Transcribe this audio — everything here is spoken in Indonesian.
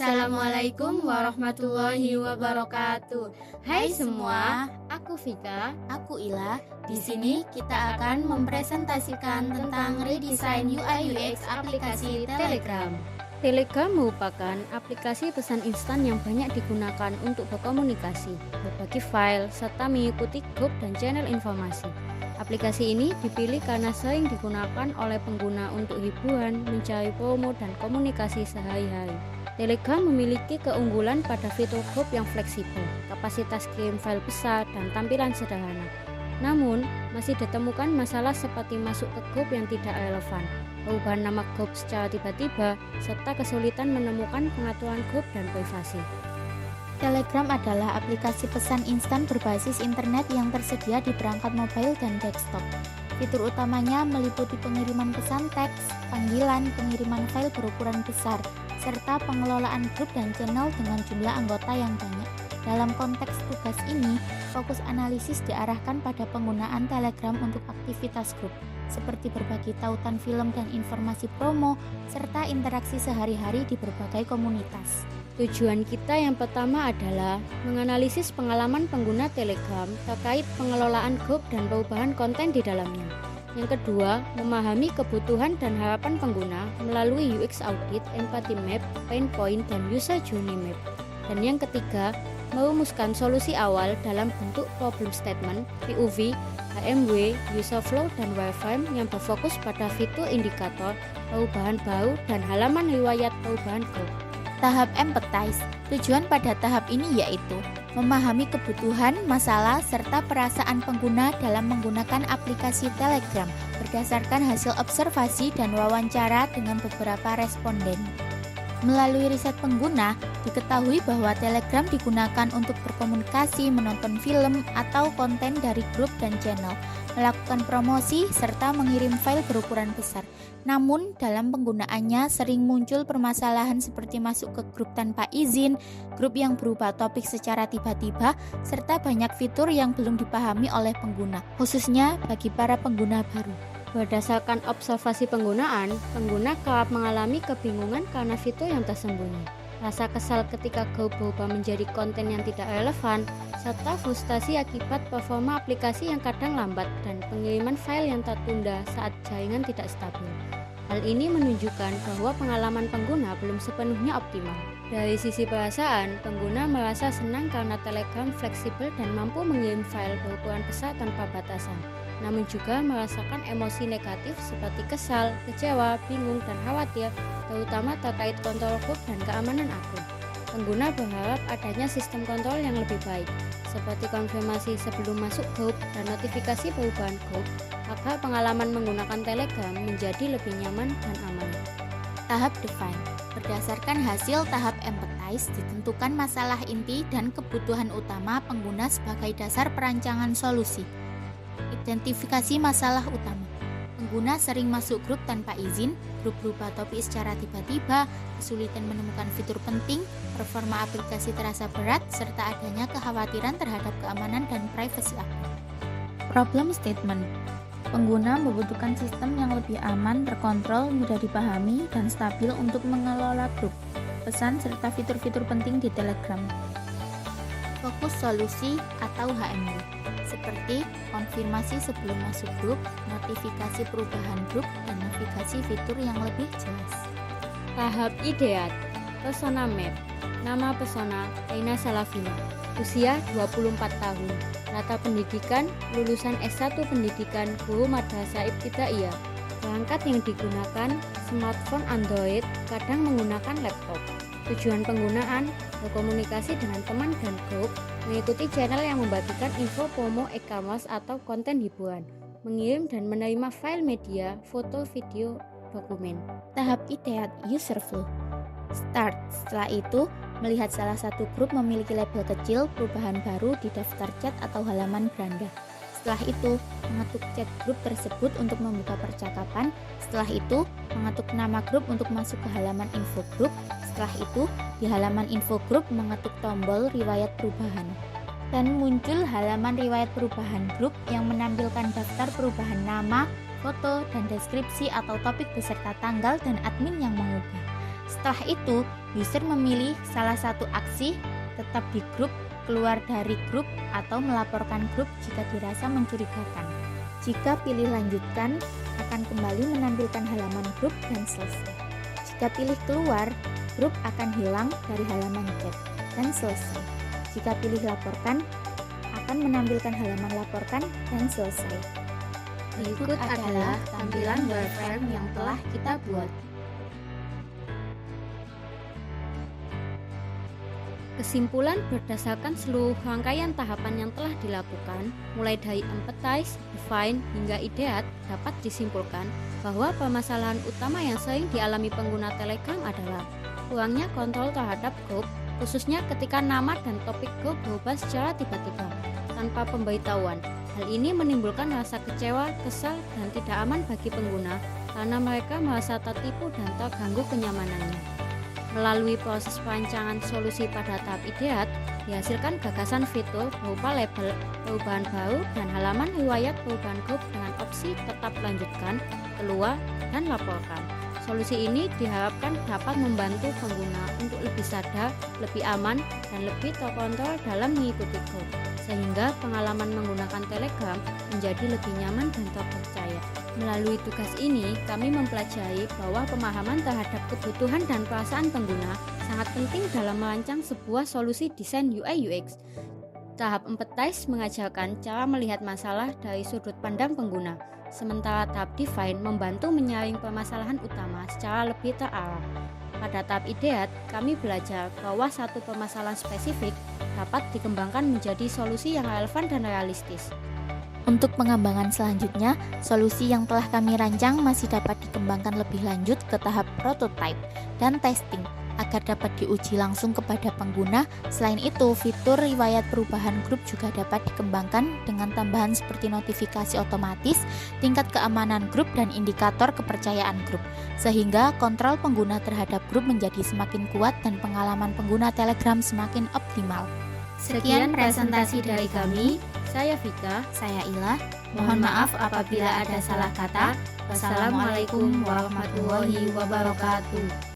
Assalamualaikum warahmatullahi wabarakatuh. Hai semua, aku Vika. aku Ila. Di sini kita akan mempresentasikan tentang redesign UI UX aplikasi Telegram. Telegram merupakan aplikasi pesan instan yang banyak digunakan untuk berkomunikasi, berbagi file, serta mengikuti grup dan channel informasi. Aplikasi ini dipilih karena sering digunakan oleh pengguna untuk hiburan, mencari promo, dan komunikasi sehari-hari. Telegram memiliki keunggulan pada fitur grup yang fleksibel, kapasitas kirim file besar, dan tampilan sederhana. Namun, masih ditemukan masalah seperti masuk ke grup yang tidak relevan, perubahan nama grup secara tiba-tiba, serta kesulitan menemukan pengaturan grup dan privasi. Telegram adalah aplikasi pesan instan berbasis internet yang tersedia di perangkat mobile dan desktop. Fitur utamanya meliputi pengiriman pesan teks, panggilan, pengiriman file berukuran besar, serta pengelolaan grup dan channel dengan jumlah anggota yang banyak. Dalam konteks tugas ini, fokus analisis diarahkan pada penggunaan Telegram untuk aktivitas grup, seperti berbagi tautan film dan informasi promo, serta interaksi sehari-hari di berbagai komunitas. Tujuan kita yang pertama adalah menganalisis pengalaman pengguna Telegram terkait pengelolaan grup dan perubahan konten di dalamnya. Yang kedua, memahami kebutuhan dan harapan pengguna melalui UX Audit, Empathy Map, Pain Point, dan User Journey Map. Dan yang ketiga, merumuskan solusi awal dalam bentuk Problem Statement, POV, HMW, User Flow, dan Wireframe yang berfokus pada fitur indikator, perubahan baru, dan halaman riwayat perubahan grup. Tahap empathize. Tujuan pada tahap ini yaitu memahami kebutuhan, masalah, serta perasaan pengguna dalam menggunakan aplikasi Telegram berdasarkan hasil observasi dan wawancara dengan beberapa responden. Melalui riset pengguna, diketahui bahwa Telegram digunakan untuk berkomunikasi, menonton film, atau konten dari grup dan channel, melakukan promosi, serta mengirim file berukuran besar. Namun, dalam penggunaannya sering muncul permasalahan seperti masuk ke grup tanpa izin, grup yang berubah topik secara tiba-tiba, serta banyak fitur yang belum dipahami oleh pengguna, khususnya bagi para pengguna baru. Berdasarkan observasi penggunaan, pengguna kerap mengalami kebingungan karena fitur yang tersembunyi, rasa kesal ketika grup berubah menjadi konten yang tidak relevan, serta frustasi akibat performa aplikasi yang kadang lambat dan pengiriman file yang tertunda saat jaringan tidak stabil. Hal ini menunjukkan bahwa pengalaman pengguna belum sepenuhnya optimal. Dari sisi perasaan, pengguna merasa senang karena Telegram fleksibel dan mampu mengirim file berukuran besar tanpa batasan. Namun juga merasakan emosi negatif seperti kesal, kecewa, bingung, dan khawatir, terutama terkait kontrol grup dan keamanan akun. Pengguna berharap adanya sistem kontrol yang lebih baik, seperti konfirmasi sebelum masuk grup dan notifikasi perubahan grup, agar pengalaman menggunakan Telegram menjadi lebih nyaman dan aman. Tahap define. Berdasarkan hasil tahap empathize, ditentukan masalah inti dan kebutuhan utama pengguna sebagai dasar perancangan solusi. Identifikasi masalah utama. Pengguna sering masuk grup tanpa izin, grup berubah topik secara tiba-tiba, kesulitan menemukan fitur penting, performa aplikasi terasa berat, serta adanya kekhawatiran terhadap keamanan dan privasi akun. Problem statement. Pengguna membutuhkan sistem yang lebih aman, terkontrol, mudah dipahami, dan stabil untuk mengelola grup, pesan, serta fitur-fitur penting di Telegram. Fokus solusi atau HMW, seperti konfirmasi sebelum masuk grup, notifikasi perubahan grup, dan navigasi fitur yang lebih jelas. Tahap ideat. Persona Map. Nama persona Reina Salavina. Usia 24 tahun. Latar pendidikan lulusan S1 Pendidikan Guru Madrasah Ibtidaiyah. Perangkat yang digunakan smartphone Android, kadang menggunakan laptop. Tujuan penggunaan berkomunikasi dengan teman dan grup, mengikuti channel yang membagikan info promo e-commerce atau konten hiburan, mengirim dan menerima file media, foto, video, dokumen. Tahap ideat user flow. Start. Setelah itu, melihat salah satu grup memiliki label kecil, perubahan baru di daftar chat atau halaman beranda. Setelah itu, mengetuk chat grup tersebut untuk membuka percakapan. Setelah itu, mengetuk nama grup untuk masuk ke halaman info grup. Setelah itu, di halaman info grup mengetuk tombol riwayat perubahan. Dan muncul halaman riwayat perubahan grup yang menampilkan daftar perubahan nama, foto, dan deskripsi atau topik beserta tanggal dan admin yang mengubah. Setelah itu, user memilih salah satu aksi, tetap di grup, keluar dari grup, atau melaporkan grup jika dirasa mencurigakan. Jika pilih lanjutkan, akan kembali menampilkan halaman grup dan selesai. Jika pilih keluar, grup akan hilang dari halaman chat dan selesai. Jika pilih laporkan, akan menampilkan halaman laporkan dan selesai. Berikut adalah tampilan wireframe yang telah kita buat. Kesimpulan berdasarkan seluruh rangkaian tahapan yang telah dilakukan, mulai dari empathize, define, hingga ideate, dapat disimpulkan bahwa permasalahan utama yang sering dialami pengguna Telegram adalah kurangnya kontrol terhadap grup, khususnya ketika nama dan topik grup berubah secara tiba-tiba tanpa pemberitahuan. Hal ini menimbulkan rasa kecewa, kesal, dan tidak aman bagi pengguna karena mereka merasa tertipu dan terganggu kenyamanannya. Melalui proses perancangan solusi pada tahap ideat, dihasilkan gagasan fitur berupa label, perubahan baru, dan halaman riwayat perubahan grup dengan opsi tetap lanjutkan, keluar, dan laporkan. Solusi ini diharapkan dapat membantu pengguna untuk lebih sadar, lebih aman, dan lebih terkontrol dalam mengikuti grup, sehingga pengalaman menggunakan Telegram menjadi lebih nyaman dan terpercaya. Melalui tugas ini, kami mempelajari bahwa pemahaman terhadap kebutuhan dan perasaan pengguna sangat penting dalam merancang sebuah solusi desain UI/UX. Tahap empathize mengajarkan cara melihat masalah dari sudut pandang pengguna, sementara tahap define membantu menyaring permasalahan utama secara lebih terarah. Pada tahap ideat, kami belajar bahwa satu permasalahan spesifik dapat dikembangkan menjadi solusi yang relevan dan realistis. Untuk pengembangan selanjutnya, solusi yang telah kami rancang masih dapat dikembangkan lebih lanjut ke tahap prototype dan testing agar dapat diuji langsung kepada pengguna. Selain itu, fitur riwayat perubahan grup juga dapat dikembangkan dengan tambahan seperti notifikasi otomatis, tingkat keamanan grup, dan indikator kepercayaan grup, sehingga kontrol pengguna terhadap grup menjadi semakin kuat dan pengalaman pengguna Telegram semakin optimal. Sekian presentasi dari kami. Saya Vika. Saya Ila. Mohon maaf apabila ada salah kata. Wassalamualaikum warahmatullahi wabarakatuh.